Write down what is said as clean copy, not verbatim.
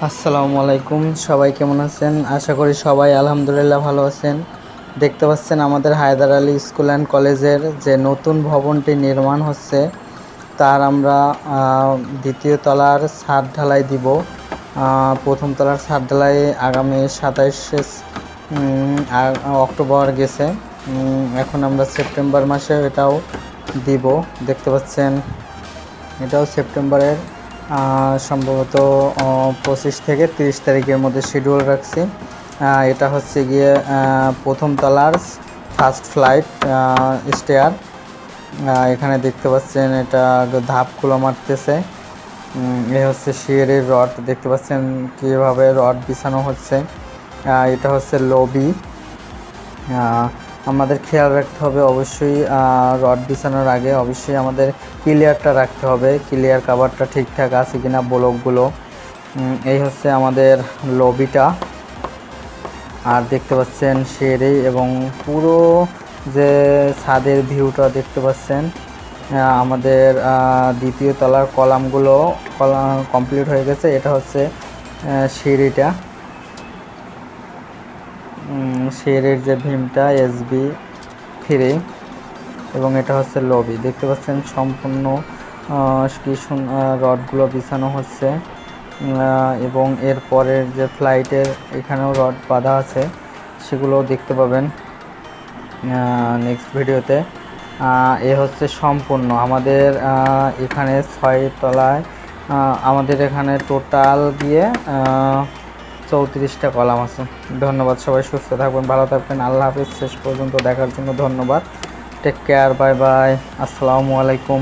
আসসালামু আলাইকুম, সবাই কেমন আছেন? আশা করি সবাই আলহামদুলিল্লাহ ভালো আছেন। দেখতে পাচ্ছেন আমাদের হায়দার আলী স্কুল অ্যান্ড কলেজের যে নতুন ভবনটি নির্মাণ হচ্ছে, তার আমরা দ্বিতীয় তলার ছাদ ঢালাই দিব। প্রথম তলার ছাদ ঢালাই আগামী 27শে অক্টোবর গেছে। এখন আমরা সেপ্টেম্বর মাসে এটাও দিব। দেখতে পাচ্ছেন এটাও সেপ্টেম্বরের সম্ভবত 25 থেকে 30 তারিখের মধ্যে শিডিউল রাখছি। এটা হচ্ছে গিয়ে প্রথম তলার ফার্স্ট ফ্লাইট স্টেয়ার। এখানে দেখতে পাচ্ছেন এটা ধাপগুলো মারতেছে। এ হচ্ছে সিঁড়ির রড, দেখতে পাচ্ছেন কীভাবে রড বিছানো হচ্ছে। এটা হচ্ছে লবি। আমাদের খেয়াল রাখতে হবে অবশ্যই রড বিছানোর আগে অবশ্যই আমাদের ক্লিয়ারটা রাখতে হবে, ক্লিয়ার কাভারটা ঠিকঠাক আছে কিনা ব্লকগুলো। এই হচ্ছে আমাদের লবিটা। আর দেখতে পাচ্ছেন সিঁড়ি এবং পুরো যে ছাদের ভিউটা দেখতে পাচ্ছেন। আমাদের দ্বিতীয় তলার কলাম কমপ্লিট হয়ে গেছে। এটা হচ্ছে সিঁড়িটা, সিঁড়ির যে ভীমটা SB3 এবং এটা হচ্ছে লবি। দেখতে পাচ্ছেন সম্পূর্ণ রডগুলো বিছানো হচ্ছে এবং এর পরের যে ফ্লাইটের এখানেও রড বাঁধা আছে, সেগুলোও দেখতে পাবেন নেক্সট ভিডিওতে। এ হচ্ছে সম্পূর্ণ আমাদের এখানে 6 তলায় আমাদের এখানে টোটাল দিয়ে 34টা কলাম আছে। ধন্যবাদ, সবাই সুস্থ থাকবেন, ভালো থাকবেন। আল্লাহ হাফিজ। শেষ পর্যন্ত দেখার জন্য ধন্যবাদ। টেক কেয়ার, বাই বাই, আসসালামু আলাইকুম।